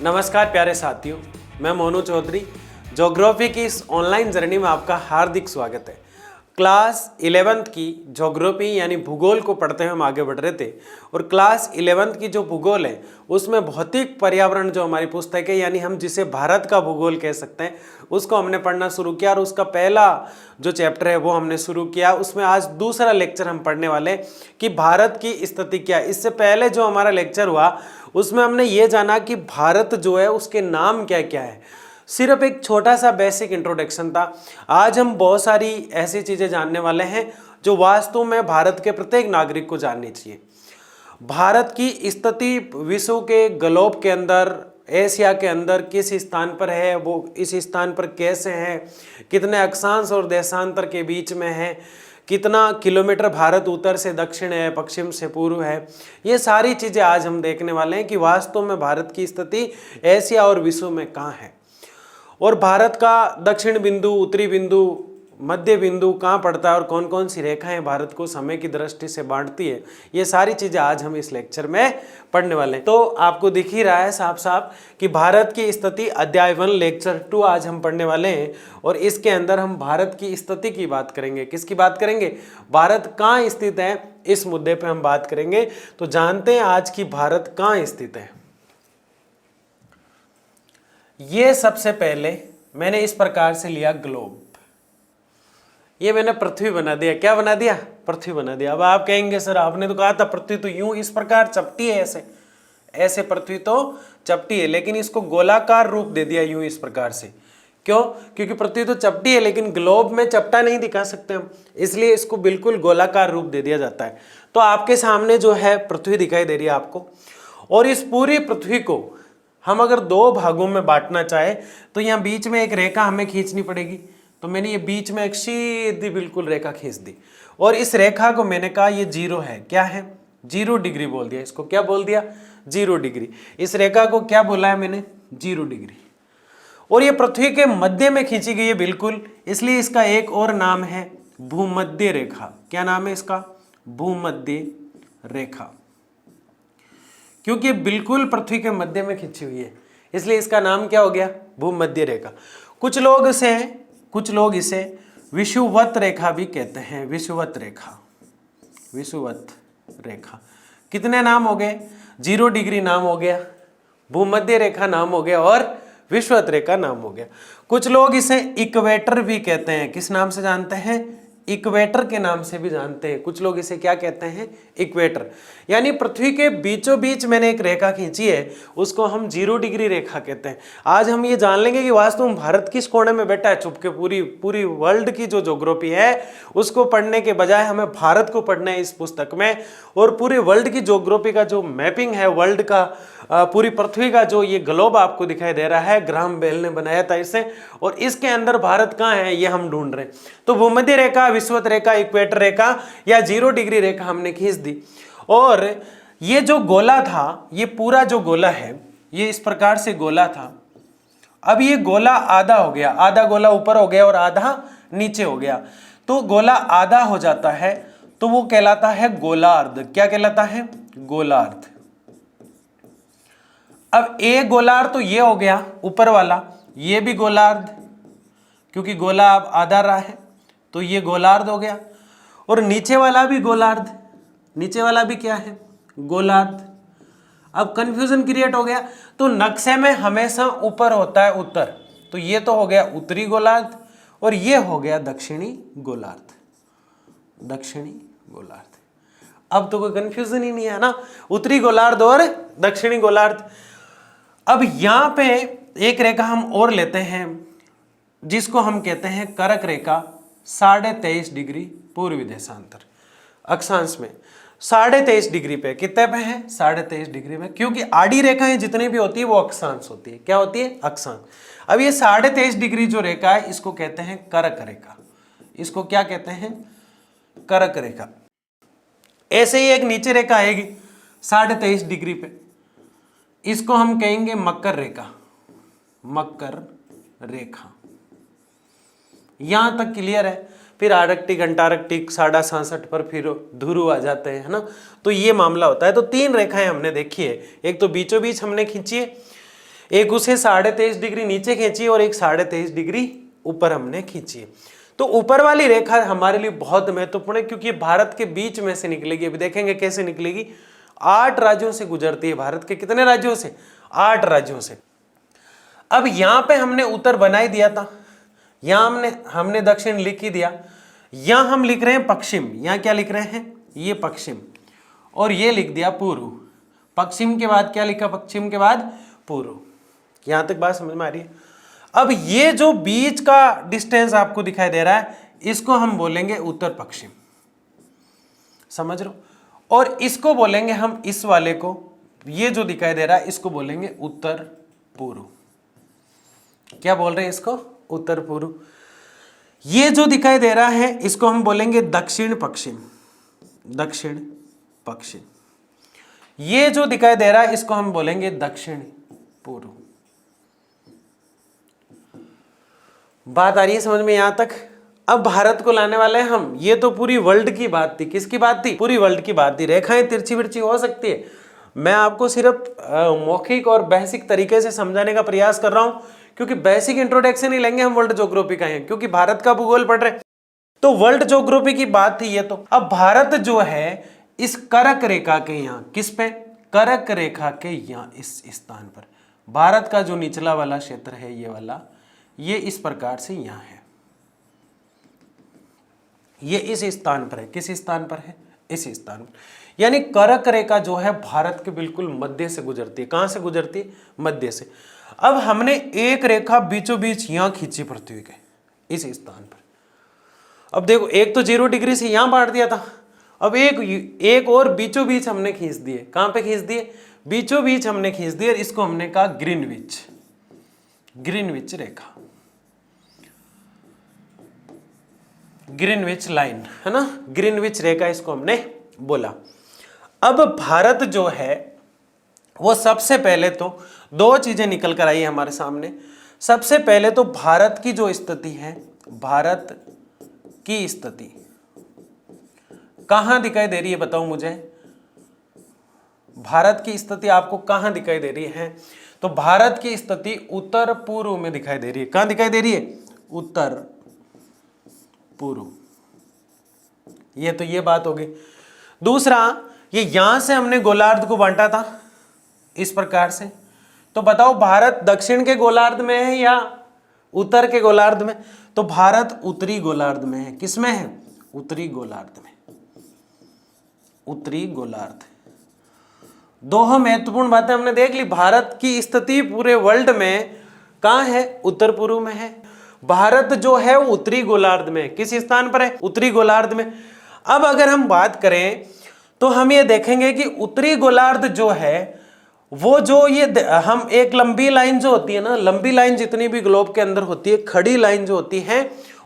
नमस्कार प्यारे साथियों, मैं मोनू चौधरी। ज्योग्राफी की इस ऑनलाइन जर्नी में आपका हार्दिक स्वागत है। क्लास 11th की ज्योग्राफी यानी भूगोल को पढ़ते हुए हम आगे बढ़ रहे थे और क्लास 11th की जो भूगोल है उसमें भौतिक पर्यावरण जो हमारी पुस्तक है यानी हम जिसे भारत का भूगोल कह सकते हैं उसको हमने पढ़ना शुरू किया और उसका पहला जो चैप्टर है वो हमने शुरू किया। उसमें आज दूसरा लेक्चर हम पढ़ने वाले हैं कि भारत की स्थिति क्या है। इससे पहले जो हमारा लेक्चर हुआ उसमें हमने ये जाना कि भारत जो है उसके नाम क्या क्या है, सिर्फ एक छोटा सा बेसिक इंट्रोडक्शन था। आज हम बहुत सारी ऐसी चीज़ें जानने वाले हैं जो वास्तव में भारत के प्रत्येक नागरिक को जाननी चाहिए। भारत की स्थिति विश्व के ग्लोब के अंदर, एशिया के अंदर किस स्थान पर है, वो इस स्थान पर कैसे है, कितने अक्षांश और देशांतर के बीच में है, कितना किलोमीटर भारत उत्तर से दक्षिण है, पश्चिम से पूर्व है, ये सारी चीज़ें आज हम देखने वाले हैं कि वास्तव में भारत की स्थिति एशिया और विश्व में कहाँ है और भारत का दक्षिण बिंदु, उत्तरी बिंदु, मध्य बिंदु कहाँ पड़ता है और कौन कौन सी रेखाएं भारत को समय की दृष्टि से बांटती है। ये सारी चीज़ें आज हम इस लेक्चर में पढ़ने वाले हैं। तो आपको दिख ही रहा है साफ साफ कि भारत की स्थिति अध्याय 1 लेक्चर 2 आज हम पढ़ने वाले हैं और इसके अंदर हम भारत की स्थिति की बात करेंगे। किसकी बात करेंगे? भारत कहाँ स्थित है, इस मुद्दे पर हम बात करेंगे। तो जानते हैं आज की भारत कहाँ स्थित है। ये सबसे पहले मैंने इस प्रकार से लिया ग्लोब। ये मैंने पृथ्वी बना दिया। क्या बना दिया? पृथ्वी बना दिया। अब आप कहेंगे सर आपने तो कहा था पृथ्वी तो यूं इस प्रकार चपटी है, ऐसे ऐसे पृथ्वी तो चपटी है, लेकिन इसको गोलाकार रूप दे दिया यूं इस प्रकार से। क्यों? क्योंकि पृथ्वी तो चपटी है लेकिन ग्लोब में चपटा नहीं दिखा सकते हम, इसलिए इसको बिल्कुल गोलाकार रूप दे दिया जाता है। तो आपके सामने जो है पृथ्वी दिखाई दे रही है आपको, और इस पूरी पृथ्वी को हम अगर दो भागों में बांटना चाहे तो यहाँ बीच में एक रेखा हमें खींचनी पड़ेगी। तो मैंने ये बीच में एक सीधी बिल्कुल रेखा खींच दी और इस रेखा को मैंने कहा ये 0 है। क्या है? 0 डिग्री बोल दिया इसको। क्या बोल दिया? 0 डिग्री। इस रेखा को क्या बोला है मैंने? 0 डिग्री। और ये पृथ्वी के मध्य में खींची गई है बिल्कुल, इसलिए इसका एक और नाम है भूमध्य रेखा। क्या नाम है इसका? भूमध्य रेखा। क्योंकि बिल्कुल पृथ्वी के मध्य में खींची हुई है इसलिए इसका नाम क्या हो गया? भूमध्य रेखा। कुछ लोग इसे विषुवत रेखा भी कहते हैं। विषुवत रेखा, विषुवत रेखा। कितने नाम हो गए? 0 डिग्री नाम हो गया, भूमध्य रेखा नाम हो गया और विषुवत रेखा नाम हो गया। कुछ लोग इसे इक्वेटर भी कहते हैं। किस नाम से जानते हैं? इक्वेटर के नाम से भी जानते हैं। कुछ लोग इसे क्या कहते हैं? इक्वेटर। यानी पृथ्वी के बीचों बीच मैंने एक रेखा खींची है, उसको हम 0 डिग्री रेखा कहते हैं। आज हम ये जान लेंगे कि वास्तव में भारत किस कोने में बैठा है छुप के। पूरी वर्ल्ड की जो ज्योग्राफी है उसको पढ़ने के बजाय हमें भारत को पढ़ना है इस पुस्तक में। और पूरे वर्ल्ड की ज्योग्राफी का जो मैपिंग है वर्ल्ड का, पूरी पृथ्वी का जो ये ग्लोब आपको दिखाई दे रहा है, ग्राहम बेल ने बनाया था इसे, और इसके अंदर भारत कहाँ है ये हम ढूंढ रहे हैं। तो भूमध्य रेखा, विषुवत रेखा, इक्वेटर रेखा या 0 डिग्री रेखा हमने खींच दी। और ये जो गोला था, ये पूरा जो गोला है ये इस प्रकार से गोला था। अब ये गोला आधा हो गया, आधा गोला ऊपर हो गया और आधा नीचे हो गया। तो गोला आधा हो जाता है तो वो कहलाता है गोलार्ध। क्या कहलाता है? गोलार्ध। अब एक गोलार्ध तो ये हो गया ऊपर वाला, ये भी गोलार्ध, क्योंकि गोला अब आधा रहा है तो ये गोलार्ध हो गया। और नीचे वाला भी गोलार्ध, नीचे वाला भी क्या है? गोलार्ध। अब कंफ्यूजन क्रिएट हो गया। तो नक्शे में हमेशा ऊपर होता है उत्तर, तो ये तो हो गया उत्तरी गोलार्ध और ये हो गया दक्षिणी गोलार्ध। दक्षिणी गोलार्ध। अब तो कोई कंफ्यूजन ही नहीं है ना, उत्तरी गोलार्ध और दक्षिणी गोलार्ध। अब यहां पे एक रेखा हम और लेते हैं जिसको हम कहते हैं करक रेखा, 23.5 डिग्री पूर्वी देशांतर अक्षांश में। 23.5 डिग्री पे कितने पे है? 23.5 डिग्री में, क्योंकि आड़ी रेखाएं जितनी भी होती है वो अक्षांश होती है। क्या होती है? अक्षांश। अब ये 23.5 डिग्री जो रेखा है इसको कहते हैं करक रेखा। इसको क्या कहते हैं? करक रेखा। ऐसे ही एक नीचे रेखा आएगी 23.5 डिग्री पे, इसको हम कहेंगे मकर रेखा। मकर रेखा। यहां तक क्लियर है? फिर आर्कटिक, अंटार्कटिक 66.5 पर फिर ध्रुव आ जाते हैं, है ना। तो ये मामला होता है। तो 3 रेखाएं हमने देखी है। एक तो बीचों बीच हमने खींची है, एक उसे 23.5 डिग्री नीचे खींची और एक 23.5 डिग्री ऊपर हमने खींची है। तो ऊपर वाली रेखा हमारे लिए बहुत महत्वपूर्ण है क्योंकि भारत के बीच में से निकलेगी। अभी देखेंगे कैसे निकलेगी। 8 राज्यों से गुजरती है। भारत के कितने राज्यों से? 8 राज्यों से। अब यहां पे हमने उत्तर बना ही दिया था, यहां हमने दक्षिण लिख ही दिया। यहां हम लिख रहे हैं पश्चिम, यहां क्या लिख रहे हैं? ये पश्चिम, और ये लिख दिया पूर्व। पश्चिम के बाद क्या लिखा? पश्चिम के बाद पूर्व। यहां तक बात समझ में आ रही है? अब ये जो बीच का डिस्टेंस आपको दिखाई दे रहा है, इसको हम बोलेंगे उत्तर पश्चिम, समझ रहे हो? और इसको बोलेंगे हम, इस वाले को, ये जो दिखाई दे रहा है इसको बोलेंगे उत्तर पूर्व। क्या बोल रहे हैं इसको? उत्तर पूर्व। ये जो दिखाई दे रहा है इसको हम बोलेंगे दक्षिण पश्चिम, दक्षिण पश्चिम। ये जो दिखाई दे रहा है इसको हम बोलेंगे दक्षिण पूर्व। बात आ रही है समझ में यहां तक? अब भारत को लाने वाले हैं हम। ये तो पूरी वर्ल्ड की बात थी। किसकी बात थी? पूरी वर्ल्ड की बात थी। रेखाएं तिरछी बिरछी हो सकती है, मैं आपको सिर्फ मौखिक और बेसिक तरीके से समझाने का प्रयास कर रहा हूं, क्योंकि बेसिक इंट्रोडक्शन ही लेंगे हम वर्ल्ड ज्योग्राफी का है, क्योंकि भारत का भूगोल पढ़ रहे। तो वर्ल्ड ज्योग्राफी की बात थी ये तो। अब भारत जो है इस कर्क रेखा के यहां, किस पे? कर्क रेखा के यहां, इस स्थान पर भारत का जो निचला वाला क्षेत्र है, ये वाला, ये इस प्रकार से यहां है। ये इस स्थान पर है। किस स्थान पर है? इस स्थान पर। यानी कर्क रेखा जो है भारत के बिल्कुल मध्य से गुजरती है। कहां से गुजरती है? मध्य से। अब हमने एक रेखा बीचों बीच यहां खींची पृथ्वी के, इस स्थान पर। अब देखो, एक तो 0 डिग्री से यहां बांट दिया था, अब एक और बीचों बीच हमने खींच दिए। कहां पे खींच दिए? बीचों बीच हमने खींच दिए, और इसको हमने कहा ग्रीनविच, ग्रीनविच रेखा, ग्रीनविच लाइन, है ना? ग्रीनविच रेखा इसको हमने बोला। अब भारत जो है वो सबसे पहले तो 2 चीजें निकल कर आई हमारे सामने। सबसे पहले तो भारत की जो स्थिति है, भारत की स्थिति कहां दिखाई दे रही है? बताओ मुझे, भारत की स्थिति आपको कहां दिखाई दे रही है? तो भारत की स्थिति उत्तर पूर्व में दिखाई दे रही है। कहां दिखाई दे रही है? उत्तर पूर्व। ये तो ये बात होगी। दूसरा, ये यहां से हमने गोलार्ध को बांटा था इस प्रकार से। तो बताओ भारत दक्षिण के गोलार्ध में है या उत्तर के गोलार्ध में? तो भारत उत्तरी गोलार्ध में है। किस में है? उत्तरी गोलार्ध में, उत्तरी गोलार्ध। 2 महत्वपूर्ण बातें हमने देख ली। भारत की स्थिति पूरे वर्ल्ड में कहां है? उत्तर पूर्व में है। भारत जो है वो उत्तरी गोलार्ध में, किस स्थान पर है? उत्तरी गोलार्ध में। अब अगर हम बात करें तो हम ये देखेंगे कि उत्तरी गोलार्ध जो है वो जो ये हम एक लंबी लाइन जो होती है ना, लंबी लाइन जितनी भी ग्लोब के अंदर होती है, खड़ी लाइन जो होती है,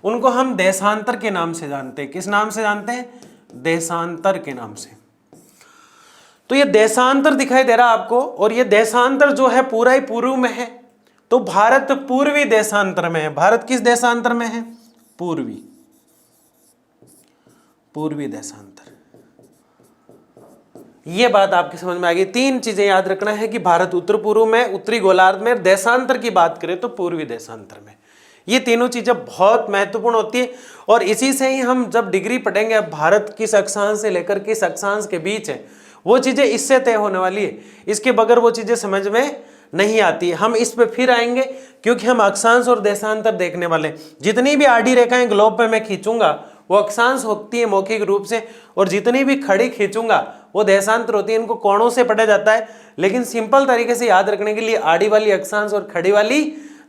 उनको हम देशांतर के नाम से जानते हैं। किस नाम से जानते हैं? देशांतर के नाम से। तो ये देशांतर दिखाई दे रहा है आपको, और ये देशांतर जो है पूरा ही पूर्व में है। तो भारत पूर्वी देशांतर में है। भारत किस देशांतर में है? पूर्वी, पूर्वी देशांतर। ये बात आपकी समझ में आ गई। 3 चीजें याद रखना है कि भारत उत्तर पूर्व में, उत्तरी गोलार्ध में, देशांतर की बात करें तो पूर्वी देशांतर में। ये तीनों चीजें बहुत महत्वपूर्ण होती है, और इसी से ही हम जब डिग्री पढ़ेंगे, अब भारत किस अक्षांश से लेकर किस अक्षांश के बीच है, वो चीजें इससे तय होने वाली है। इसके बगैर वो चीजें समझ में नहीं आती है। हम इस पे फिर आएंगे, क्योंकि हम अक्षांश और देशांतर देखने वाले। जितनी भी आडी रेखाएं ग्लोब पे मैं खींचूंगा वो अक्षांश होती है मौखिक रूप से, और जितनी भी खड़ी खींचूंगा वो देशांतर होती है। इनको कोणों से पढ़ा जाता है, लेकिन सिंपल तरीके से याद रखने के लिए आड़ी वाली अक्षांश और खड़ी वाली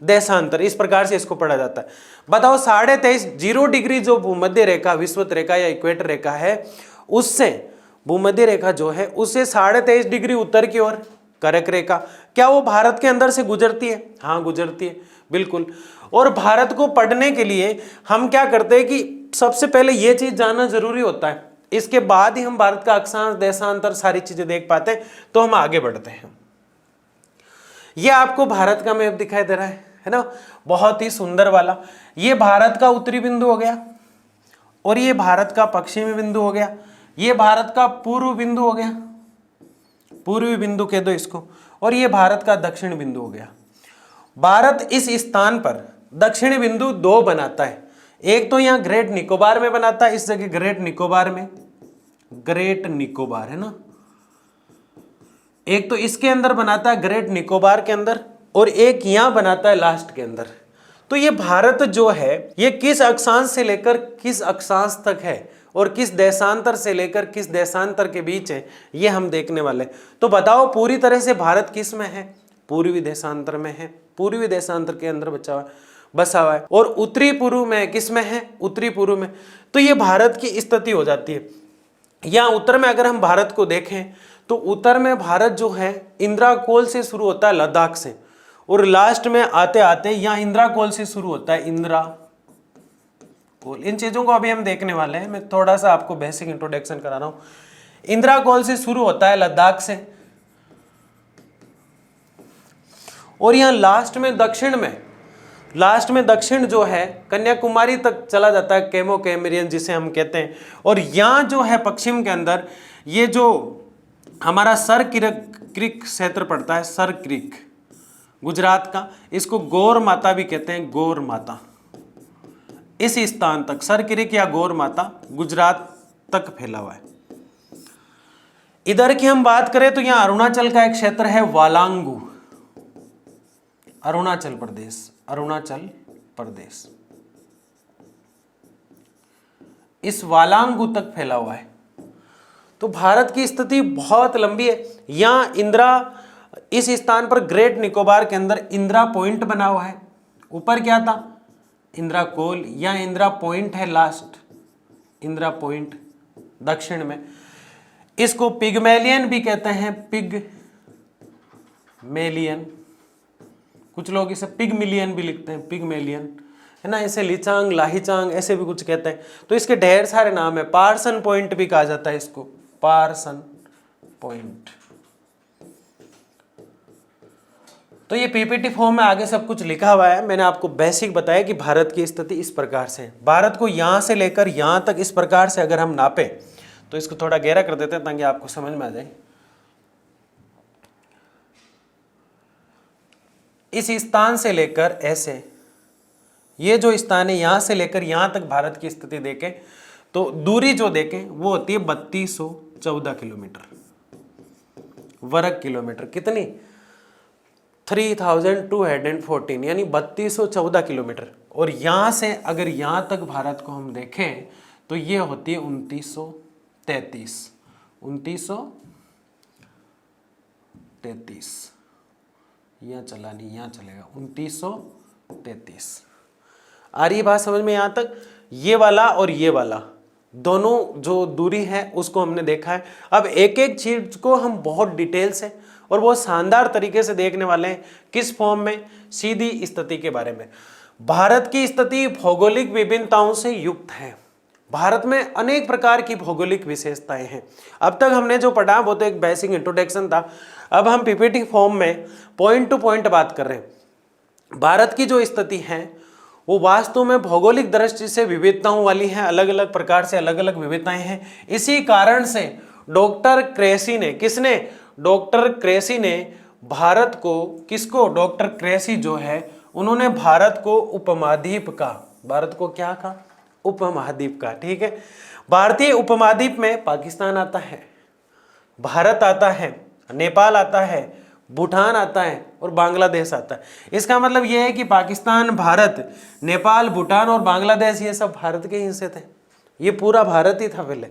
देशांतर, इस प्रकार से इसको पढ़ा जाता है। बताओ 23.5 0 डिग्री जो भूमध्य रेखा, विषुवत रेखा या इक्वेटर रेखा है, उससे भूमध्य रेखा जो है उससे 23.5 डिग्री उत्तर की ओर कर्क रेखा, क्या वो भारत के अंदर से गुजरती है? हाँ, गुजरती है, बिल्कुल। और भारत को पढ़ने के लिए हम क्या करते हैं कि सबसे पहले ये चीज जानना जरूरी होता है, इसके बाद ही हम भारत का अक्षांश, देशांतर, सारी चीजें देख पाते हैं, तो हम आगे बढ़ते हैं। ये आपको भारत का मैप दिखाई दे रहा है ना, बहुत ही सुंदर वाला। ये भारत का उत्तरी बिंदु हो गया, और ये भारत का पश्चिमी बिंदु हो गया, ये भारत का पूर्व बिंदु हो गया, पूर्वी बिंदु कह दो इसको, और ये भारत का दक्षिण बिंदु हो गया। भारत इस स्थान पर दक्षिणी बिंदु 2 बनाता है। एक तो यहां ग्रेट निकोबार में बनाता है, इस जगह ग्रेट निकोबार में, ग्रेट निकोबार है ना, एक तो इसके अंदर बनाता है ग्रेट निकोबार के अंदर, और एक यहां बनाता है लास्ट के अंदर। तो ये भारत जो है ये किस अक्षांश से लेकर किस अक्षांश तक है और किस देशांतर से लेकर किस देशांतर के बीच है, ये हम देखने वाले। तो बताओ पूरी तरह से भारत किस में है? पूर्वी देशांतर में है, पूर्वी देशांतर के अंदर बसा हुआ है। और उत्तरी पूर्व में किस में है? उत्तरी पूर्व में। तो ये भारत की स्थिति हो जाती है। यहाँ उत्तर में अगर हम भारत को देखें तो उत्तर में भारत जो है इंद्राकोल से शुरू होता है, लद्दाख से, और लास्ट में आते आते यहाँ इंद्राकोल से शुरू होता है, इंद्राकोल। इन चीजों को अभी हम देखने वाले हैं, मैं थोड़ा सा आपको बेसिक इंट्रोडक्शन करा रहा हूं। इंद्राकोल से शुरू होता है लद्दाख से, और यहाँ लास्ट में दक्षिण जो है कन्याकुमारी तक चला जाता है, कैमो कैमरियन जिसे हम कहते हैं। और यहाँ जो है पश्चिम के अंदर ये जो हमारा सर क्रीक क्षेत्र पड़ता है, सर क्रीक गुजरात का, इसको गौर माता भी कहते हैं, गौर माता। इस स्थान तक सर क्रीक या गौर माता गुजरात तक फैला हुआ है। इधर की हम बात करें तो यहाँ अरुणाचल का एक क्षेत्र है, वालांगू, अरुणाचल प्रदेश, अरुणाचल प्रदेश इस वालांगू तक फैला हुआ है। तो भारत की स्थिति बहुत लंबी है। यहां इस स्थान पर ग्रेट निकोबार के अंदर इंदिरा पॉइंट बना हुआ है। ऊपर क्या था? इंदिरा कोल, या इंदिरा पॉइंट है लास्ट, इंदिरा पॉइंट दक्षिण में। इसको पिगमेलियन भी कहते हैं, पिगमेलियन, कुछ लोग इसे पिगमिलियन भी लिखते हैं, पिगमेलियन है ना, ऐसे लिचांग, लाहिचांग ऐसे भी कुछ कहते हैं। तो इसके ढेर सारे नाम है। पार्सन पॉइंट भी कहा जाता है इसको, पार्सन पॉइंट। तो ये पीपीटी फॉर्म में आगे सब कुछ लिखा हुआ है। मैंने आपको बेसिक बताया कि भारत की स्थिति इस प्रकार से है। भारत को यहां से लेकर यहां तक इस प्रकार से अगर हम नापे तो इसको थोड़ा गहरा कर देते हैं ताकि आपको समझ में आ जाए। इस स्थान से लेकर ऐसे, ये जो स्थान है यहां से लेकर यहां तक भारत की स्थिति देखें तो दूरी जो देखें वो होती है 3214 किलोमीटर, वर्ग किलोमीटर। कितनी? 3214, यानी 3214 किलोमीटर। और यहां से अगर यहां तक भारत को हम देखें तो ये होती है 2933, यहाँ चला नहीं, यहाँ चलेगा 2933। आ रही बात समझ में? यहाँ तक ये वाला और ये वाला दोनों जो दूरी है उसको हमने देखा है। अब एक एक चीज को हम बहुत डिटेल से और बहुत शानदार तरीके से देखने वाले हैं। किस फॉर्म में? सीधी स्थिति के बारे में। भारत की स्थिति भौगोलिक विभिन्नताओं से युक्त है। भारत में अनेक प्रकार की भौगोलिक विशेषताएं हैं। अब तक हमने जो पढ़ा वो तो एक बेसिक इंट्रोडक्शन था। अब हम पीपीटी फॉर्म में पॉइंट टू पॉइंट बात कर रहे हैं। भारत की जो स्थिति है वो वास्तव में भौगोलिक दृष्टि से विविधताओं वाली है, अलग अलग प्रकार से अलग अलग विविधताएं हैं। इसी कारण से डॉक्टर क्रेसी ने, किसने? डॉक्टर क्रेसी ने भारत को, किसको? डॉक्टर क्रेसी जो है उन्होंने भारत को उपमहाद्वीप का, भारत को क्या कहा? उपमहाद्वीप का। ठीक है। भारतीय उपमहाद्वीप में पाकिस्तान आता है, भारत आता है, नेपाल आता है, भूटान आता है और बांग्लादेश आता है। इसका मतलब यह है कि पाकिस्तान, भारत, नेपाल, भूटान और बांग्लादेश ये सब भारत के हिस्से थे। ये पूरा भारत ही था पहले।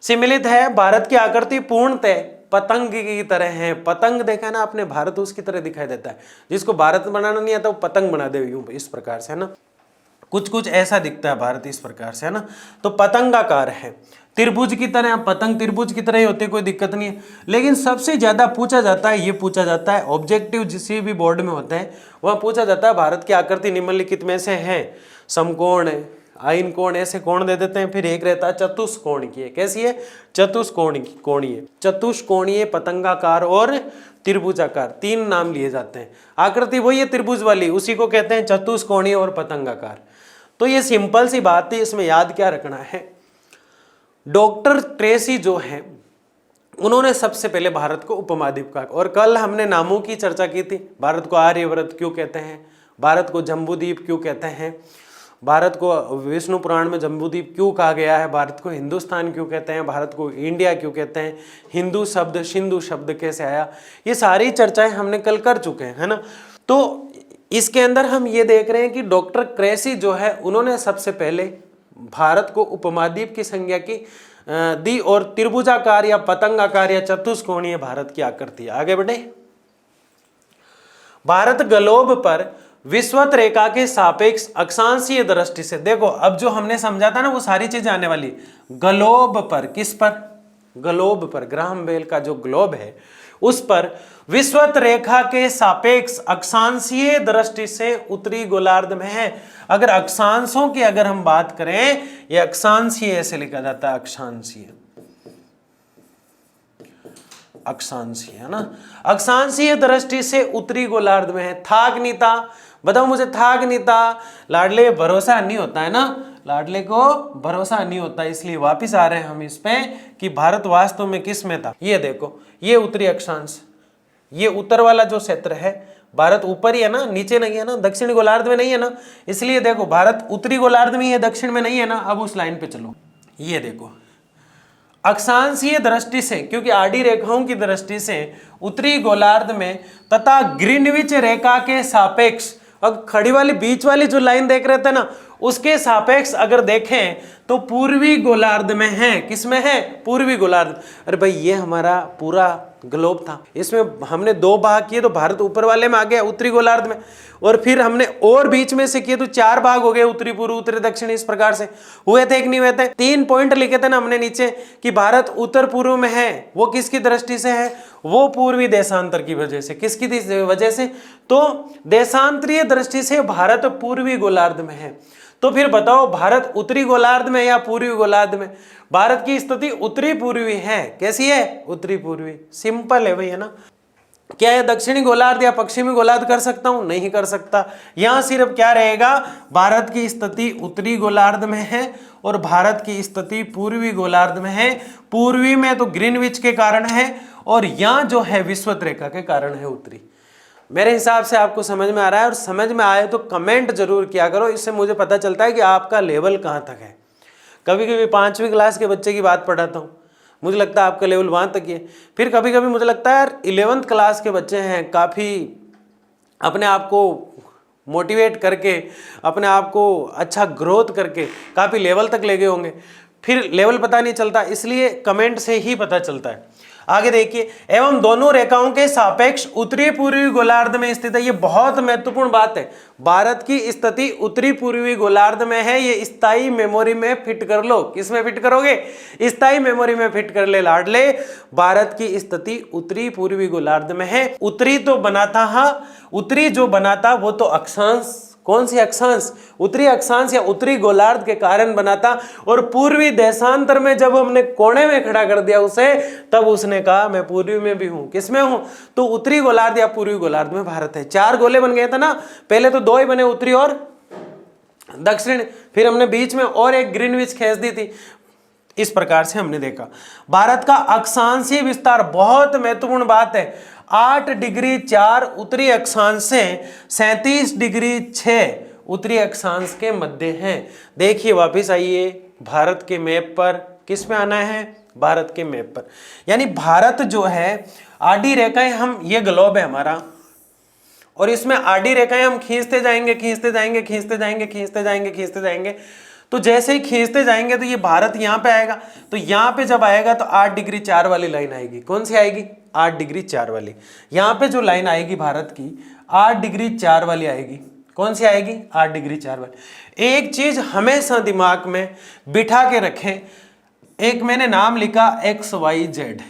सम्मिलित है। भारत की आकृति पूर्णतः पतंग की तरह है। पतंग देखा ना आपने, भारत उसकी तरह दिखाई देता है। जिसको भारत बनाना नहीं आता वो पतंग बना दे यूं इस प्रकार से, है ना। कुछ कुछ ऐसा दिखता है भारत इस प्रकार से, है ना। तो पतंगाकार है, त्रिभुज की तरह। पतंग त्रिभुज की तरह ही होती है, कोई दिक्कत नहीं है। लेकिन सबसे ज्यादा पूछा जाता है, ये पूछा जाता है ऑब्जेक्टिव जिस भी बोर्ड में होता है वह पूछा जाता है भारत की आकृति निम्नलिखित में से है। समकोण, आयन कोण, ऐसे कोण दे देते हैं। फिर एक रहता है चतुष्कोण की। कैसी है? चतुष्कोणीय, चतुष्कोणीय, पतंगाकार और त्रिभुजाकार, तीन नाम लिए जाते हैं। आकृति वही है त्रिभुज वाली, उसी को कहते हैं चतुष्कोणीय और पतंगाकार। तो ये सिंपल सी बात है, इसमें याद क्या रखना है? डॉक्टर क्रेसी जो है उन्होंने सबसे पहले भारत को उपमहाद्वीप कहा। और कल हमने नामों की चर्चा की थी, भारत को आर्यव्रत क्यों कहते हैं, भारत को जम्बूद्वीप क्यों कहते हैं, भारत को विष्णु पुराण में जम्बूद्वीप क्यों कहा गया है, भारत को हिंदुस्तान क्यों कहते हैं, भारत को इंडिया क्यों कहते हैं, हिंदू शब्द सिंधु शब्द कैसे आया, ये सारी चर्चाएं हमने कल कर चुके हैं, है ना। तो इसके अंदर हम ये देख रहे हैं कि डॉक्टर क्रेसी जो है उन्होंने सबसे पहले भारत को उपमहाद्वीप की संज्ञा की दी और त्रिभुजाकार या पतंगाकार या चतुष्कोणीय भारत की आकृति। आगे बढ़े। भारत ग्लोब पर विषुवत रेखा के सापेक्ष अक्षांशीय दृष्टि से, देखो अब जो हमने समझा था ना वो सारी चीजें आने वाली। ग्लोब पर, किस पर, ग्लोब पर, ग्राहम बेल का जो ग्लोब है उस पर विषुवत रेखा के सापेक्ष अक्षांशीय दृष्टि से उत्तरी गोलार्ध में है। अगर अक्षांशों की अगर हम बात करें, ये अक्षांशीय ऐसे लिखा जाता है, अक्षांशीय, अक्षांशीय है ना, अक्षांशीय दृष्टि से उत्तरी गोलार्ध में है। थाग्निता, बताओ मुझे, थाग्निता, लाडले भरोसा नहीं होता है ना, लाडले को भरोसा नहीं होता, इसलिए वापिस आ रहे हैं हम इस पे कि भारत वास्तव में किस में था। ये देखो, ये उत्तरी अक्षांश, ये उत्तर वाला जो क्षेत्र है, भारत ऊपर ही है ना, नीचे नहीं है ना, दक्षिण गोलार्ध में नहीं है ना, इसलिए देखो भारत उत्तरी गोलार्ध में ही है, दक्षिण में नहीं है ना। अब उस लाइन पे चलो, ये देखो अक्षांशीय दृष्टि से, क्योंकि आड़ी रेखाओं की दृष्टि से उत्तरी गोलार्ध में तथा ग्रीनविच रेखा के सापेक्ष, अब खड़ी वाली बीच वाली जो लाइन देख रहे थे ना उसके सापेक्ष अगर देखें तो पूर्वी गोलार्ध में है। किसमें है? पूर्वी गोलार्ध। अरे भाई ये हमारा पूरा ग्लोब था, इसमें हमने दो भाग किए तो भारत ऊपर वाले में आ गया उत्तरी गोलार्ध में, और फिर हमने और बीच में से किए तो 4 भाग हो गए, उत्तरी पूर्व उत्तरी दक्षिण, इस प्रकार से हुए थे कि नहीं हुए थे। 3 पॉइंट लिखे थे ना हमने नीचे कि भारत उत्तर पूर्व में है, वो किसकी दृष्टि से है? वो पूर्वी देशांतर की वजह से। किसकी वजह से? तो देशांतरीय दृष्टि से भारत पूर्वी गोलार्ध में है। तो फिर बताओ भारत उत्तरी गोलार्ध में या पूर्वी गोलार्ध में? भारत की स्थिति उत्तरी पूर्वी है। कैसी है? उत्तरी पूर्वी। सिंपल है भाई, है ना। क्या है दक्षिणी गोलार्ध या पश्चिमी गोलार्ध कर सकता हूं? नहीं कर सकता। यहां सिर्फ क्या रहेगा, भारत की स्थिति उत्तरी गोलार्ध में है और भारत की स्थिति पूर्वी गोलार्ध में है। पूर्वी में तो ग्रीनविच के कारण है और यहां जो है विषुवत रेखा के कारण है उत्तरी। मेरे हिसाब से आपको समझ में आ रहा है, और समझ में आए तो कमेंट जरूर किया करो, इससे मुझे पता चलता है कि आपका लेवल कहां तक है। कभी कभी 5वीं क्लास के बच्चे की बात पढ़ाता हूं, मुझे लगता है आपका लेवल वहां तक ही है। फिर कभी कभी मुझे लगता है यार 11th क्लास के बच्चे हैं, काफ़ी अपने आप को मोटिवेट करके, अपने आप को अच्छा ग्रोथ करके काफ़ी लेवल तक ले गए होंगे। फिर लेवल पता नहीं चलता, इसलिए कमेंट से ही पता चलता है। आगे देखिए, एवं दोनों रेखाओं के सापेक्ष उत्तरी पूर्वी गोलार्ध में स्थित है। ये बहुत महत्वपूर्ण बात है। भारत की स्थिति उत्तरी पूर्वी गोलार्ध में है, ये स्थायी मेमोरी में फिट कर लो। किसमें फिट करोगे? स्थायी मेमोरी में फिट कर ले लाडले। भारत की स्थिति उत्तरी पूर्वी गोलार्ध में है। उत्तरी तो बनाता, हाँ उत्तरी जो बनाता वो तो अक्षांश, कौन सी अक्षांश? उत्तरी अक्षांश या उत्तरी गोलार्ध के कारण बना था। और पूर्वी देशांतर में जब हमने कोने में खड़ा कर दिया उसे, तब उसने कहा मैं पूर्वी में भी हूं। किसमें हूं? तो उत्तरी गोलार्ध या पूर्वी गोलार्ध में भारत है। 4 गोले बन गए थे ना, पहले तो 2 ही बने, उत्तरी और दक्षिण, फिर हमने बीच में और एक ग्रीनविच खींच दी थी। इस प्रकार से हमने देखा भारत का अक्षांशीय विस्तार, बहुत महत्वपूर्ण बात है। 8 डिग्री 4 उत्तरी अक्षांश से 37 डिग्री 6 उत्तरी अक्षांश के मध्य हैं। देखिए वापिस आइए भारत के मैप पर, किस में आना है? भारत के मैप पर। यानी भारत जो है आड़ी रेखाएं, हम ये ग्लोब है हमारा, और इसमें आड़ी रेखाएं हम खींचते जाएंगे, खींचते जाएंगे, खींचते जाएंगे, खींचते जाएंगे, खींचते जाएंगे। तो जैसे ही खींचते जाएंगे तो ये भारत यहाँ पे आएगा। तो यहाँ पे जब आएगा तो 8 डिग्री 4 वाली लाइन आएगी। कौन सी आएगी? 8 डिग्री 4 वाली। यहाँ पे जो लाइन आएगी भारत की 8 डिग्री 4 वाली आएगी। कौन सी आएगी? 8 डिग्री 4 वाली। एक चीज हमेशा दिमाग में बिठा के रखें, एक मैंने नाम लिखा XYZ,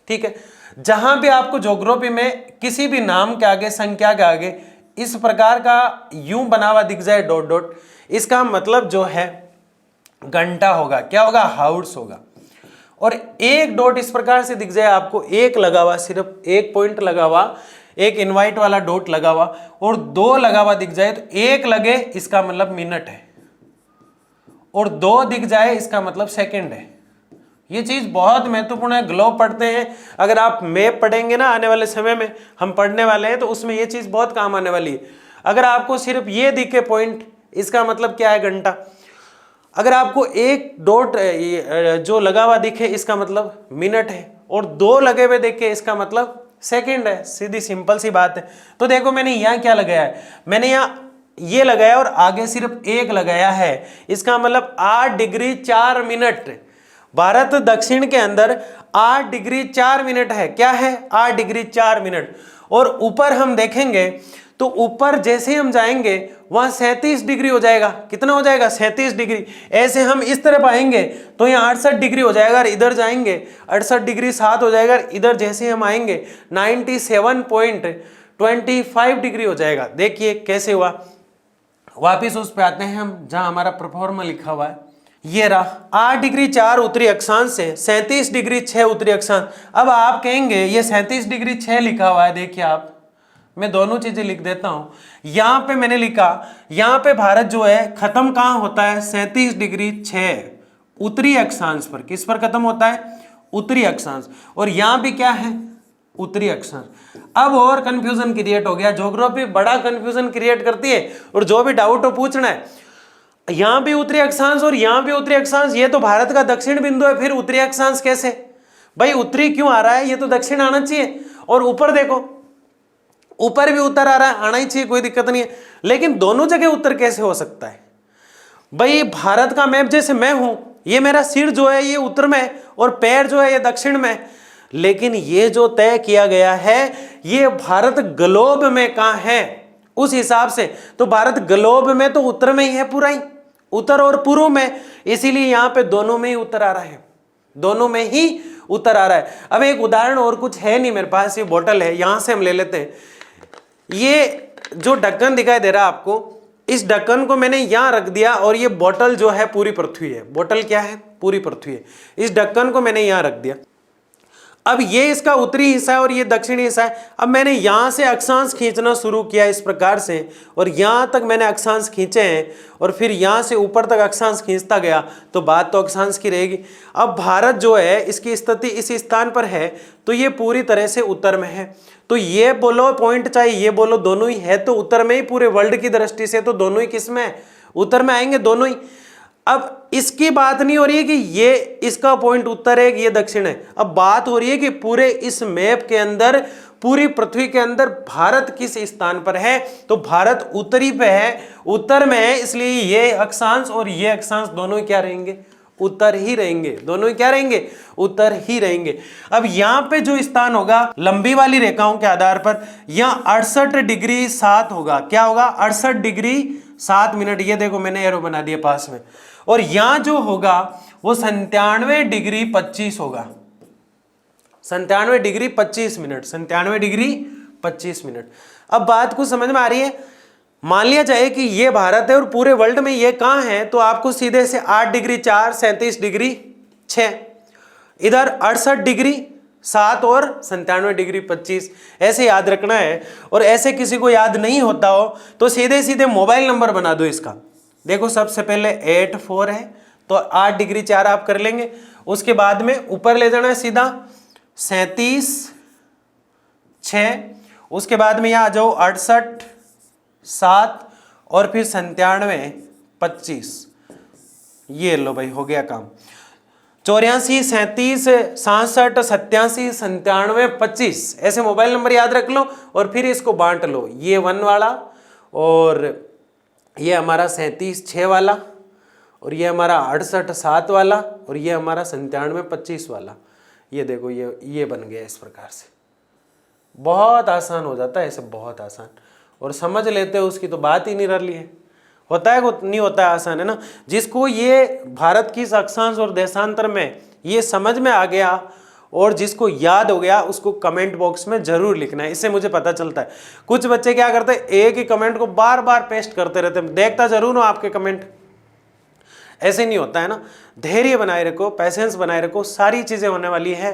ठीक है। जहां भी आपको ज्योग्राफी में किसी भी नाम के आगे, संख्या के आगे इस प्रकार का यूं बना हुआ दिख जाए डॉट डॉट, इसका मतलब जो है घंटा होगा। क्या होगा? हाउस होगा। और एक डॉट इस प्रकार से दिख जाए आपको, एक लगा हुआ, सिर्फ एक पॉइंट लगा हुआ, एक इनवाइट वाला डॉट लगा हुआ, और 2 लगा हुआ दिख जाए तो 1 लगे इसका मतलब मिनट है, और 2 दिख जाए इसका मतलब सेकंड है। ये चीज बहुत महत्वपूर्ण है। ग्लोब पढ़ते हैं, अगर आप मैप पढ़ेंगे ना आने वाले समय में, हम पढ़ने वाले हैं, तो उसमें ये चीज बहुत काम आने वाली है। अगर आपको सिर्फ ये दिखे पॉइंट, इसका मतलब क्या है घंटा। अगर आपको एक डॉट जो लगा हुआ दिखे, इसका मतलब मिनट है, और दो लगे हुए देखे, इसका मतलब सेकंड है। सीधी सिंपल सी बात है। तो देखो मैंने यहाँ क्या लगाया है, मैंने यहाँ ये लगाया और आगे सिर्फ एक लगाया है, इसका मतलब 8 डिग्री 4 मिनट। भारत दक्षिण के अंदर 8 डिग्री 4 मिनट है। क्या है? 8 डिग्री 4 मिनट। और ऊपर हम देखेंगे तो ऊपर जैसे हम जाएंगे वहां 37 डिग्री हो जाएगा। कितना हो जाएगा? 37 डिग्री। ऐसे हम इस तरफ आएंगे तो यहाँ 68 डिग्री हो जाएगा, और इधर जाएंगे 68 डिग्री 7 हो जाएगा, इधर जैसे हम आएंगे 97.25 डिग्री हो जाएगा। देखिए कैसे हुआ। वापिस उस पे आते हैं हम जहां हमारा प्रोफॉर्मा लिखा हुआ है। ये रहा 8 डिग्री 4 उत्तरी अक्षांश से 37 डिग्री 6 उत्तरी अक्षांश। अब आप कहेंगे ये 37 डिग्री 6 लिखा हुआ है, देखिए आप, मैं दोनों चीजें लिख देता हूं। यहां पे मैंने लिखा, यहां पे भारत जो है खत्म कहां होता है? 37 डिग्री 6 उत्तरी अक्षांश पर। किस पर खत्म होता है? उत्तरी अक्षांश। और यहां भी क्या है? उत्तरी अक्षांश। अब और कंफ्यूजन क्रिएट हो गया। ज्योग्राफी बड़ा कंफ्यूजन क्रिएट करती है, और जो भी डाउट हो पूछना है। यहां भी उत्तरी अक्षांश और यहां भी उत्तरी अक्षांश, ये तो भारत का दक्षिण बिंदु है, फिर उत्तरी अक्षांश कैसे? भाई उत्तरी क्यों आ रहा है? ये तो दक्षिण आना चाहिए। और ऊपर देखो, ऊपर भी उत्तर आ रहा है, आना ही चाहिए, कोई दिक्कत नहीं है। लेकिन दोनों जगह उत्तर कैसे हो सकता है? भाई भारत का मैप जैसे मैं हूं, ये मेरा सिर जो है ये उत्तर में और पैर जो है ये दक्षिण में, लेकिन ये जो तय किया गया है ये भारत ग्लोब में कहां है उस हिसाब से। तो भारत ग्लोब में तो उत्तर में ही है, पूरा ही उत्तर और पूर्व में, इसीलिए यहां पे दोनों में ही उत्तर आ रहा है, दोनों में ही उत्तर आ रहा है। अब एक उदाहरण और कुछ है नहीं मेरे पास, ये बोतल है, यहां से हम ले लेते हैं। ये जो ढक्कन दिखाई दे रहा है आपको, इस ढक्कन को मैंने यहां रख दिया, और ये बोतल जो है पूरी पृथ्वी है। बोतल क्या है? पूरी पृथ्वी है। इस ढक्कन को मैंने यहां रख दिया। अब ये इसका उत्तरी हिस्सा है और ये दक्षिणी हिस्सा है। अब मैंने यहां से अक्षांश खींचना शुरू किया इस प्रकार से, और यहां तक मैंने अक्षांश खींचे हैं, और फिर यहां से ऊपर तक अक्षांश खींचता गया, तो बात तो अक्षांश की रहेगी। अब भारत जो है इसकी स्थिति इस स्थान पर है, तो ये पूरी तरह से उत्तर में है। तो ये बोलो पॉइंट, चाहे ये बोलो, दोनों ही है तो उत्तर में ही। पूरे वर्ल्ड की दृष्टि से तो दोनों ही किस में है? उत्तर में आएंगे दोनों ही। अब इसकी बात नहीं हो रही है कि ये इसका पॉइंट उत्तर है कि ये दक्षिण है। अब बात हो रही है कि पूरे इस मैप के अंदर, पूरी पृथ्वी के अंदर भारत किस स्थान पर है। तो भारत उत्तरी पे है, उत्तर में है, इसलिए ये अक्षांश और ये अक्षांश दोनों ही क्या रहेंगे? उत्तर ही रहेंगे। दोनों ही क्या रहेंगे? उत्तर ही रहेंगे। अब यहां पे जो स्थान होगा लंबी वाली रेखाओं के आधार पर, यहां 68 डिग्री 7 होगा। क्या होगा? 68 डिग्री 7 मिनट। ये देखो मैंने एरो बना दिया पास में। और यहां जो होगा वो 97 डिग्री 25 होगा। 97 डिग्री 25 मिनट। 97 degree 25 minute. अब बात को समझ में आ रही है? मान लिया जाए कि ये भारत है और पूरे वर्ल्ड में ये कहां है, तो आपको सीधे से 8 डिग्री 4, 37 डिग्री 6, इधर 68 डिग्री 7 और 97 डिग्री 25 ऐसे याद रखना है। और ऐसे किसी को याद नहीं होता हो तो सीधे सीधे मोबाइल नंबर बना दो इसका। देखो सबसे पहले 84 है तो 8 डिग्री 4 आप कर लेंगे, उसके बाद में ऊपर ले जाना है सीधा 37 6, उसके बाद में यहाँ आ जाओ 68 7 और फिर 97 25। ये लो भाई, हो गया काम। 84 37 67 87 97 25 ऐसे मोबाइल नंबर याद रख लो और फिर इसको बांट लो। ये 1 वाला और ये हमारा 37 6 वाला और ये हमारा 68 7 वाला और ये हमारा 97 25 वाला। ये देखो ये बन गया इस प्रकार से। बहुत आसान हो जाता है ऐसे, बहुत आसान। और समझ लेते हो उसकी तो बात ही नहीं रही है। होता है नहीं होता है, आसान है ना। जिसको ये भारत की अक्षांश और देशांतर में ये समझ में आ गया और जिसको याद हो गया उसको कमेंट बॉक्स में जरूर लिखना है। इससे मुझे पता चलता है। कुछ बच्चे क्या करते हैं, एक ही कमेंट को बार बार पेस्ट करते रहते हैं। देखता जरूर हूं आपके कमेंट, ऐसे नहीं होता है ना। धैर्य बनाए रखो, पैसेंस बनाए रखो, सारी चीजें होने वाली है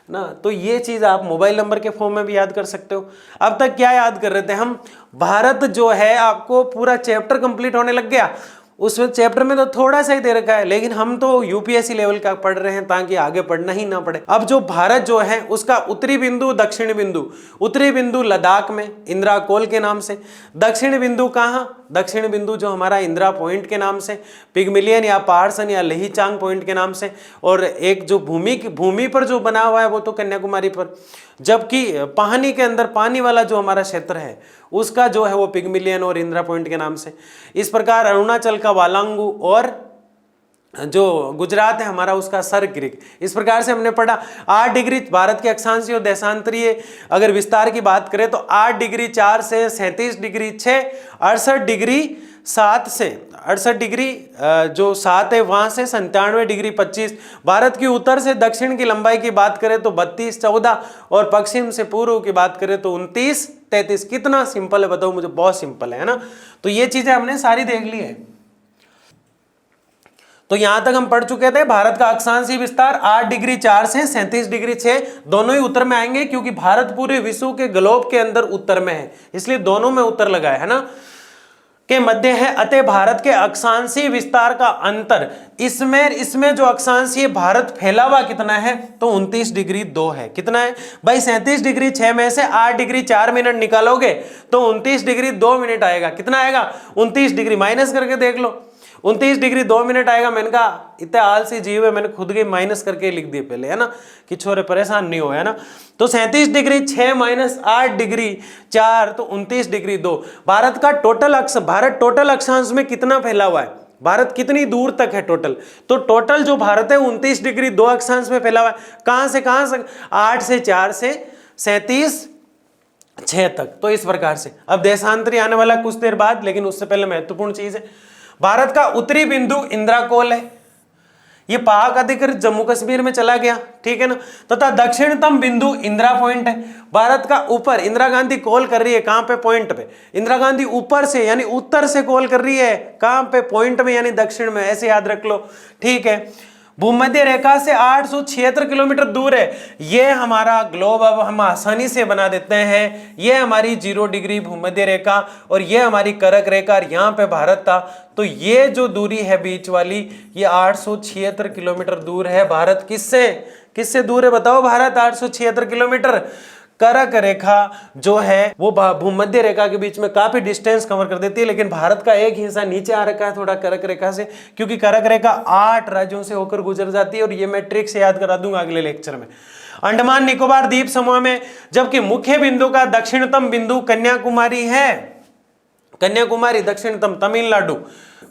ना। तो ये चीज आप मोबाइल नंबर के फॉर्म में भी याद कर सकते हो। अब तक क्या याद कर रहे थे हम, भारत जो है आपको पूरा चैप्टर कंप्लीट होने लग गया। उसमें चैप्टर में तो थोड़ा सा ही दे रखा है, लेकिन हम तो यूपीएससी लेवल का पढ़ रहे हैं ताकि आगे पढ़ना ही ना पड़े। अब जो भारत जो है उसका उत्तरी बिंदु, दक्षिणी बिंदु, उत्तरी बिंदु लद्दाख में इंदिरा कोल के नाम से, दक्षिणी बिंदु कहाँ, दक्षिणी बिंदु जो हमारा इंदिरा पॉइंट के नाम से, पिगमिलियन या पार्सन या लेहीचांग पॉइंट के नाम से, और एक जो भूमि पर जो बना हुआ है वो तो कन्याकुमारी पर, जबकि पानी के अंदर पानी वाला जो हमारा क्षेत्र है उसका जो है वो पिगमिलियन और इंदिरा पॉइंट के नाम से। इस प्रकार अरुणाचल का वालांगू और जो गुजरात है हमारा उसका सरक्रिक। इस प्रकार से हमने पढ़ा 8 डिग्री भारत के अक्षांशीय और देशांतरीय अगर विस्तार की बात करें तो 8 डिग्री 4 से 37 डिग्री 6, 68 डिग्री 7 से 68 डिग्री जो 7 है वहां से 97 डिग्री 25। भारत की उत्तर से दक्षिण की लंबाई की बात करें तो 32 14 और पश्चिम से पूर्व की बात करें तो 29 33। कितना सिंपल है बताओ मुझे, बहुत सिंपल है ना। तो ये चीजें हमने सारी देख ली है। तो यहां तक हम पढ़ चुके थे भारत का अक्षांशीय विस्तार 8 डिग्री 4 से 37 डिग्री 6, दोनों ही उत्तर में आएंगे क्योंकि भारत पूरे विश्व के ग्लोब के अंदर उत्तर में है, इसलिए दोनों में उत्तर लगा है ना, के मध्य है। अतः भारत के अक्षांशीय विस्तार का अंतर इसमें जो अक्षांशीय भारत फैला हुआ कितना है तो 29 डिग्री 2 है। कितना है भाई, 37 डिग्री 6 में से 8 डिग्री 4 मिनट निकालोगे तो 29 डिग्री 2 मिनट आएगा। कितना आएगा 29 डिग्री, माइनस करके देख लो, 29 डिग्री 2 मिनट आएगा। मैंने कहा इतने आलसी जीव है, मैंने खुद के माइनस करके लिख दिए पहले, है ना, कि छोरे परेशान नहीं हो, है ना। तो 37 डिग्री 6 माइनस 8 डिग्री 4 तो 29 डिग्री 2। भारत का भारत टोटल अक्षांश में कितना फैला हुआ है, भारत कितनी दूर तक है टोटल, तो टोटल जो भारत है 29 डिग्री 2 अक्षांश में फैला हुआ है। कहां से 8 से 4 से 37 6 तक। तो इस प्रकार से अब देशांतरी आने वाला कुछ देर बाद, लेकिन उससे पहले महत्वपूर्ण चीज है, भारत का उत्तरी बिंदु इंदिरा कोल है, ये पाक अधिकृत जम्मू कश्मीर में चला गया, ठीक है ना, तथा दक्षिणतम बिंदु इंदिरा पॉइंट है। भारत का ऊपर इंदिरा गांधी कॉल कर रही है, कहां पे, पॉइंट पे। इंदिरा गांधी ऊपर से यानी उत्तर से कॉल कर रही है, कहां पे, पॉइंट में यानी दक्षिण में, ऐसे याद रख लो, ठीक है। भूमध्य रेखा से 876 किलोमीटर दूर है। ये हमारा ग्लोब अब हम आसानी से बना देते हैं। ये हमारी 0 डिग्री भूमध्य रेखा और ये हमारी कर्क रेखा, और यहाँ पे भारत था। तो ये जो दूरी है बीच वाली, ये 876 किलोमीटर दूर है। भारत किससे दूर है बताओ, भारत 876 किलोमीटर। कर्क रेखा जो है वो भूमध्य रेखा के बीच में काफी डिस्टेंस कवर कर देती है, लेकिन भारत का एक हिस्सा नीचे आ रखा है थोड़ा कर्क रेखा से, क्योंकि कर्क रेखा 8 राज्यों से होकर गुजर जाती है, और ये मैं ट्रिक से याद करा दूंगा अगले लेक्चर में। अंडमान निकोबार द्वीप समूह में जबकि मुख्य बिंदु का दक्षिणतम बिंदु कन्याकुमारी है, कन्याकुमारी दक्षिणतम, तमिलनाडु।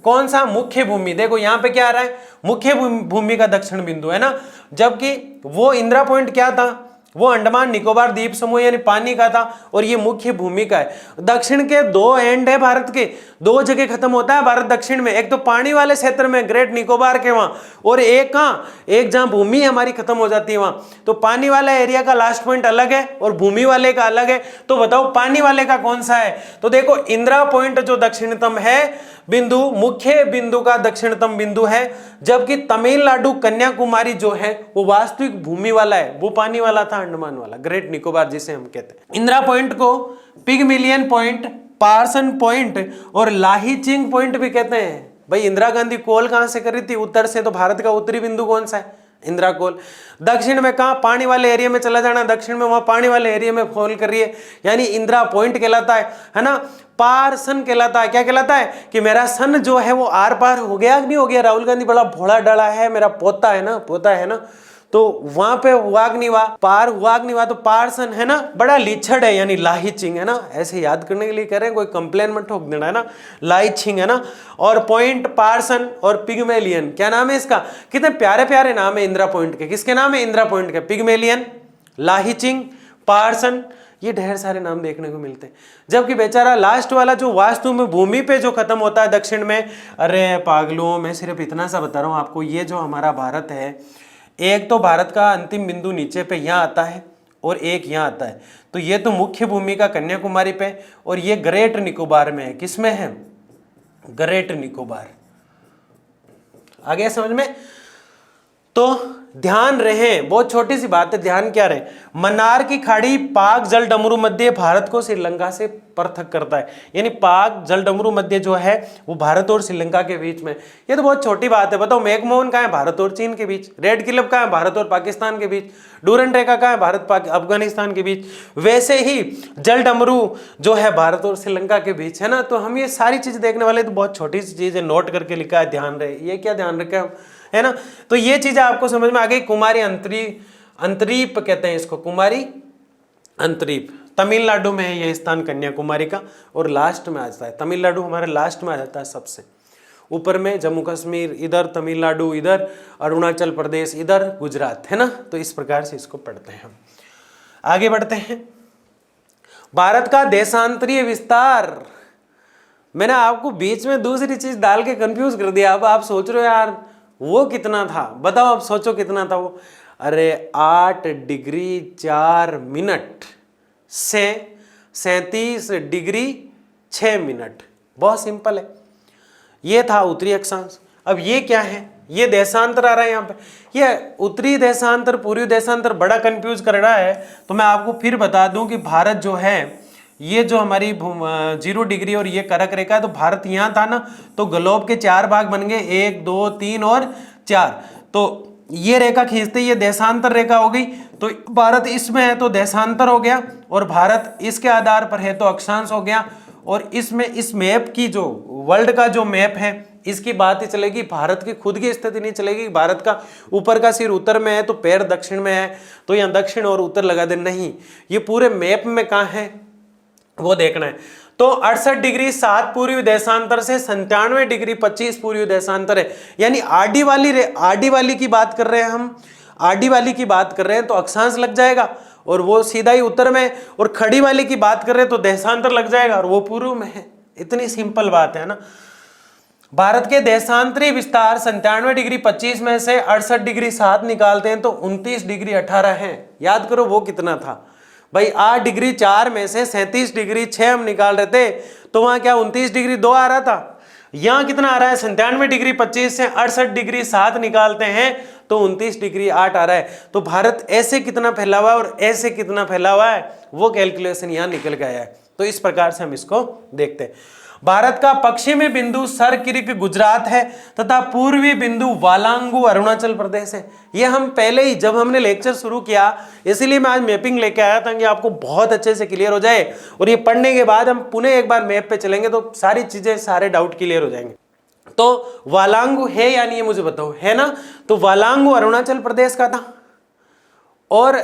कौन सा, मुख्य भूमि, देखो यहाँ पे क्या आ रहा है, मुख्य भूमि का दक्षिण बिंदु है ना, जबकि वो इंदिरा पॉइंट क्या था, वो अंडमान निकोबार द्वीप समूह यानी पानी का था, और ये मुख्य भूमि का है। दक्षिण के 2 एंड है भारत के, 2 जगह खत्म होता है भारत दक्षिण में, एक तो पानी वाले क्षेत्र में ग्रेट निकोबार के वहां, और एक कहां, एक जहां भूमि हमारी खत्म हो जाती है वहां। तो पानी वाला एरिया का लास्ट पॉइंट अलग है और भूमि वाले का अलग है। तो बताओ पानी वाले का कौन सा है, तो देखो इंदिरा पॉइंट जो दक्षिणतम है बिंदु, मुख्य बिंदु का दक्षिणतम बिंदु है, जबकि तमिलनाडु कन्याकुमारी जो है वो वास्तविक भूमि वाला है, वो पानी वाला था, अंडमान वाला, ग्रेट निकोबार जिसे हम कहते हैं। इंदिरा पॉइंट को पिगमिलियन पॉइंट, पार्सन पॉइंट और लाहीचिंग पॉइंट भी कहते हैं। भाई इंदिरा गांधी कॉल कहां से कर रही थी, उत्तर से, तो भारत का उत्तरी बिंदु कौन सा है, इंदिरा कोल। दक्षिण में कहा, पानी वाले एरिया में चला जाना, दक्षिण में वहां पानी वाले एरिया में फॉल कर रही है, यानी इंदिरा पॉइंट कहलाता है ना। पार-सन कहलाता है, क्या कहलाता है कि मेरा सन जो है वो आर पार हो गया नहीं हो गया, राहुल गांधी बड़ा भोला डाला है, मेरा पोता है ना, तो वहां पे हुआग्निवा, पार हुआग्निवा, तो पार-सन है ना, बड़ा लीछड़ है यानी लाहीचिंग है ना, ऐसे याद करने के लिए कह रहे हैं, कोई कंप्लेन मत ठोक देना है ना, लाहीचिंग है ना। और पॉइंट, पार-सन और पिगमेलियन, क्या नाम है इसका, कितने प्यारे प्यारे नाम है इंदिरा पॉइंट के। किसके नाम है, इंदिरा पॉइंट के, पिगमेलियन, लाहीचिंग, पार-सन, ये ढेर सारे नाम देखने को मिलते हैं। जबकि बेचारा लास्ट वाला जो वास्तु में भूमि पे जो खत्म होता है दक्षिण में, अरे पागलों, मैं सिर्फ इतना सा बता रहा हूँ आपको, ये जो हमारा भारत है, एक तो भारत का अंतिम बिंदु नीचे पे यहाँ आता है और एक यहाँ आता है, तो ये तो मुख्य भूमि का कन्याकुमारी पे, और ये ग्रेट निकोबार में है। किसमें है, ग्रेट निकोबार। आ गया समझ में। तो ध्यान रहे, बहुत छोटी सी बात है, ध्यान क्या रहे, मन्नार की खाड़ी पाक जल डमरू मध्य भारत को श्रीलंका से पृथक करता है। यानी पाक जल डमरू मध्य जो है वो भारत और श्रीलंका के बीच में। ये तो बहुत छोटी बात है। बताओ मैकमोहन कहाँ है? भारत और चीन के बीच। रेड क्लिफ कहाँ है? भारत और पाकिस्तान के बीच। डूरंड रेखा कहाँ है? भारत अफगानिस्तान के बीच। वैसे ही जल डमरू जो है भारत और श्रीलंका के बीच है ना। तो हम ये सारी चीज देखने वाले तो बहुत छोटी सी चीज है, नोट करके लिखा है, ध्यान रहे। ये क्या ध्यान रखे हम, है ना। तो ये चीजें आपको समझ में आ गई। कुमारी अंतरीप कहते हैं इसको, कुमारी अंतरीप। तमिलनाडु में है ये स्थान, कन्याकुमारी का, और लास्ट में आ जाता है। तमिलनाडु हमारे लास्ट में आ जाता है, सबसे ऊपर में जम्मू कश्मीर, इधर तमिलनाडु, इधर अरुणाचल प्रदेश, इधर गुजरात, है ना। तो इस प्रकार से इसको पढ़ते हैं हम। आगे बढ़ते हैं। भारत का देशांतरीय विस्तार, मैंने आपको बीच में दूसरी चीज डाल के कंफ्यूज कर दिया। अब आप सोच रहे हो यार वो कितना था, बताओ आप सोचो कितना था वो। अरे 8 डिग्री 4 मिनट से 37 डिग्री 6 मिनट। बहुत सिंपल है। ये था उत्तरी अक्षांश। अब ये क्या है? ये देशांतर आ रहा है यहाँ पे। ये उत्तरी देशांतर पूर्वी देशांतर बड़ा कंफ्यूज कर रहा है। तो मैं आपको फिर बता दूं कि भारत जो है, ये जो हमारी 0 डिग्री और ये कर्क रेखा है, तो भारत यहाँ था ना, तो ग्लोब के 4 भाग बन गए, 1 2 3 और 4। तो ये रेखा खींचते ये देशांतर रेखा हो गई। तो भारत इसमें है तो देशांतर हो गया, और भारत इसके आधार पर है तो अक्षांश हो गया। और इसमें इस मैप की जो वर्ल्ड का जो मैप है इसकी बात ही चलेगी, भारत की खुद की स्थिति नहीं चलेगी। भारत का ऊपर का सिर उत्तर में है तो पैर दक्षिण में है, तो यहाँ दक्षिण और उत्तर लगा दे, नहीं। ये पूरे मैप में कहाँ है वो देखना है। तो 68 डिग्री 7 पूर्वी देशांतर से 97 डिग्री 25 पूर्वी देशांतर है। यानी आडी वाली की बात कर रहे हैं हम, आडी वाली की बात कर रहे हैं तो अक्षांश लग जाएगा और वो सीधा ही उत्तर में, और खड़ी वाली की बात कर रहे हैं तो देशांतर लग जाएगा और वो पूर्व में है। इतनी सिंपल बात है ना। भारत के देशांतरी विस्तार 97 डिग्री 25 में से 68 डिग्री 7 निकालते हैं तो 29 डिग्री 18 है। याद करो वो कितना था भाई। 8 डिग्री 4 में से 37 डिग्री 6 हम निकाल रहे थे, तो वहां क्या 29 डिग्री 2 आ रहा था। यहां कितना आ रहा है? 97 डिग्री 25 से 68 डिग्री 7 निकालते हैं तो 29 डिग्री 8 आ रहा है। तो भारत ऐसे कितना फैला हुआ है और ऐसे कितना फैला हुआ है, वो कैलकुलेशन यहां निकल गया है। तो इस प्रकार से हम इसको देखते हैं। भारत का पश्चिमी बिंदु सरकिरिक गुजरात है तथा पूर्वी बिंदु वालांगू अरुणाचल प्रदेश है। ये हम पहले ही जब हमने लेक्चर शुरू किया, इसीलिए मैं आज मैपिंग लेके आया था कि आपको बहुत अच्छे से क्लियर हो जाए। और ये पढ़ने के बाद हम पुनः एक बार मैप पे चलेंगे तो सारी चीजें, सारे डाउट क्लियर हो जाएंगे। तो वालांगू है या नहीं ये मुझे बताओ, है ना। तो वालांगू अरुणाचल प्रदेश का था। और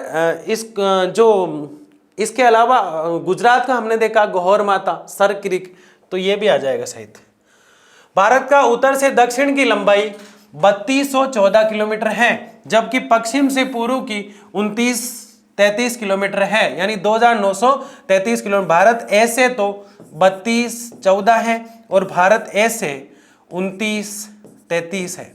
इसके अलावा गुजरात का हमने देखा गौहर माता, सरकिरिक, तो ये भी आ जाएगा शायद। भारत का उत्तर से दक्षिण की लंबाई 3214 किलोमीटर है, जबकि पश्चिम से पूर्व की 2933 किलोमीटर है, यानी 2933 किलोमीटर। भारत ऐसे तो 3214 है और भारत ऐसे 2933 है।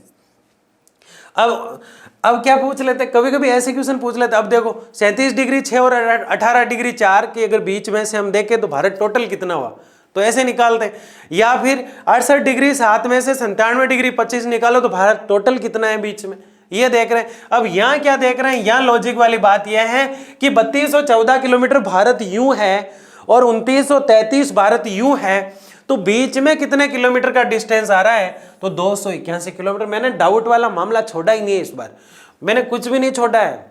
अब क्या पूछ लेते, कभी कभी ऐसे क्वेश्चन पूछ लेते। अब देखो 37 डिग्री 6 और 18 डिग्री 4 के अगर बीच में से हम देखें तो भारत टोटल कितना हुआ, तो ऐसे निकालते हैं। या फिर 68 डिग्री 7 में से 97 डिग्री 25 निकालो तो भारत टोटल कितना है बीच में, ये देख रहे हैं। अब यहाँ क्या देख रहे हैं, यहाँ लॉजिक वाली बात यह है कि 3214 किलोमीटर भारत यूं है और 2933 भारत यूं है, तो बीच में कितने किलोमीटर का डिस्टेंस आ रहा है, तो 281 किलोमीटर। मैंने डाउट वाला मामला छोड़ा ही नहीं है, इस बार मैंने कुछ भी नहीं छोड़ा है।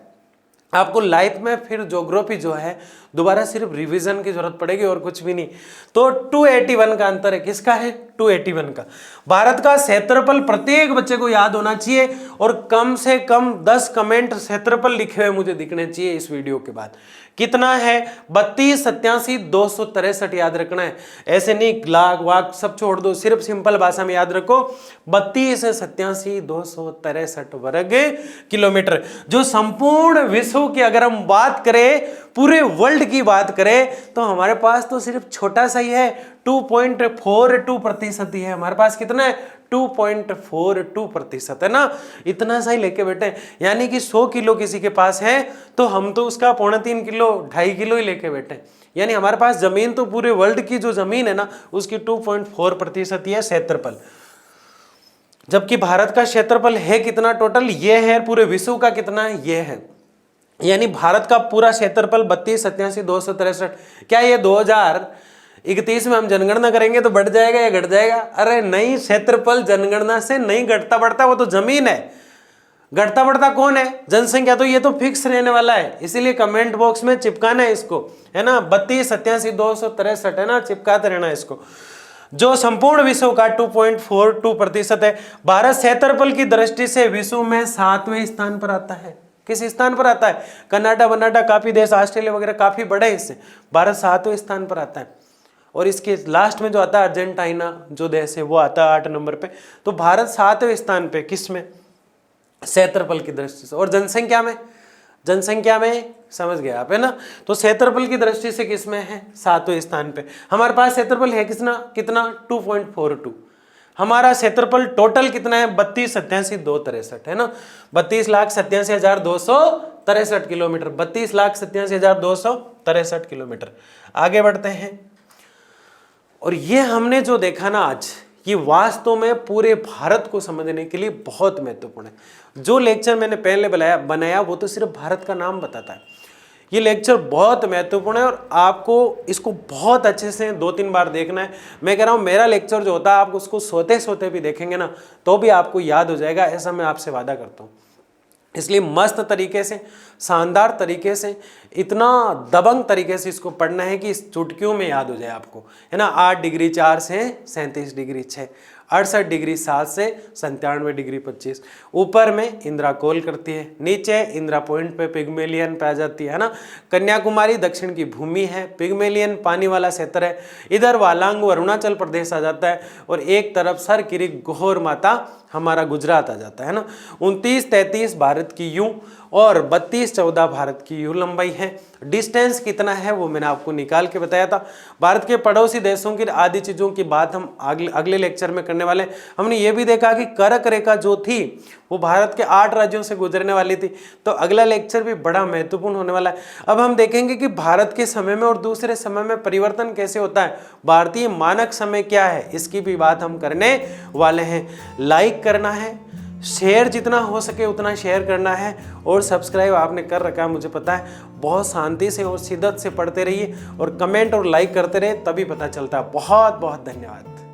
आपको लाइफ में फिर ज्योग्राफी जो है दोबारा सिर्फ रिवीजन की जरूरत पड़ेगी और कुछ भी नहीं। तो 281 का अंतर है, किसका है? 281 का। भारत का क्षेत्रफल प्रत्येक बच्चे को याद होना चाहिए और कम से कम 10 कमेंट क्षेत्रफल लिखे हुए मुझे दिखने चाहिए इस वीडियो के बाद। कितना है? 32 87 263 याद रखना है। ऐसे नहीं लाख वाक सब छोड़ दो, सिर्फ सिंपल भाषा में याद रखो 32 87 263 वर्ग किलोमीटर। जो संपूर्ण विश्व की अगर हम बात करें, पूरे वर्ल्ड की बात करें, तो हमारे पास तो सिर्फ छोटा सा ही है, 2.42% ही है। हमारे पास कितना है? 2.42% है ना। इतना सा ही लेके बैठे, यानी कि 100 किलो किसी के पास है तो हम तो उसका 3.25 किलो 2.5 किलो ही लेके बैठे। यानी हमारे पास जमीन तो पूरे वर्ल्ड की जो जमीन है ना उसकी 2.4% ही है क्षेत्रफल। जबकि भारत का क्षेत्रफल है कितना टोटल, ये है, पूरे विश्व का कितना है, ये है। यानी भारत का पूरा क्षेत्रफल 32,87,263। क्या ये 2031 में हम जनगणना करेंगे तो बढ़ जाएगा या घट जाएगा? अरे नहीं, क्षेत्रफल जनगणना से नहीं घटता बढ़ता, वो तो जमीन है। घटता बढ़ता कौन है? जनसंख्या। तो ये तो फिक्स रहने वाला है, इसीलिए कमेंट बॉक्स में चिपकाना है इसको, है ना, 32,87,263 है ना, चिपकाते रहना इसको। जो संपूर्ण विश्व का 2.42% है। भारत क्षेत्रफल की दृष्टि से विश्व में 7वें स्थान पर आता है। किस स्थान पर आता है? कनाडा वनाडा काफी देश, ऑस्ट्रेलिया वगैरह काफी बड़े हिस्से, भारत 7वें स्थान पर आता है। और इसके लास्ट में जो आता है अर्जेंटीना जो देश है वो आता है 8 नंबर पे। तो भारत 7वें स्थान पे, किस में? क्षेत्रफल की दृष्टि से। और जनसंख्या में, जनसंख्या में समझ गए आप, है ना। तो क्षेत्रफल की दृष्टि से किस में है? 7वें स्थान पे। हमारे पास क्षेत्रफल है कितना 2.42। हमारा क्षेत्रफल टोटल कितना है? 32,87,263, है ना, 32,87,263 किलोमीटर, 32,87,263 किलोमीटर। आगे बढ़ते हैं। और ये हमने जो देखा ना आज, ये वास्तव में पूरे भारत को समझने के लिए बहुत महत्वपूर्ण है। जो लेक्चर मैंने पहले बनाया वो तो सिर्फ भारत का नाम बताता है। ये लेक्चर बहुत महत्वपूर्ण है और आपको इसको बहुत अच्छे से 2-3 बार देखना है। मैं कह रहा हूँ मेरा लेक्चर जो होता है आप उसको सोते सोते भी देखेंगे ना तो भी आपको याद हो जाएगा, ऐसा मैं आपसे वादा करता हूँ। इसलिए मस्त तरीके से, शानदार तरीके से, इतना दबंग तरीके से इसको पढ़ना है कि इस चुटकियों में याद हो जाए आपको, है ना। 8 डिग्री 4 से 37 डिग्री 6, 68 डिग्री 7 से 97 डिग्री 25। ऊपर में इंदिरा कोल करती है, नीचे इंदिरा पॉइंट पे पिग्मेलियन पे आ जाती है ना। कन्याकुमारी दक्षिण की भूमि है, पिग्मेलियन पानी वाला क्षेत्र है। इधर वालांग अरुणाचल प्रदेश आ जाता है और एक तरफ सर किरी गौर माता हमारा गुजरात आ जाता है ना। 29-33 भारत की यूं और 32-14 भारत की यूं लंबाई है। डिस्टेंस कितना है वो मैंने आपको निकाल के बताया था। भारत के पड़ोसी देशों की आदि चीज़ों की बात हम अगले लेक्चर में करने वाले। हमने ये भी देखा कि कर्क रेखा जो थी वो भारत के 8 राज्यों से गुजरने वाली थी, तो अगला लेक्चर भी बड़ा महत्वपूर्ण होने वाला है। अब हम देखेंगे कि भारत के समय में और दूसरे समय में परिवर्तन कैसे होता है, भारतीय मानक समय क्या है, इसकी भी बात हम करने वाले हैं। लाइक करना है, शेयर जितना हो सके उतना शेयर करना है और सब्सक्राइब आपने कर रखा है मुझे पता है। बहुत शांति से और शिद्दत से पढ़ते रहिए और कमेंट और लाइक करते रहे, तभी पता चलता है। बहुत बहुत धन्यवाद।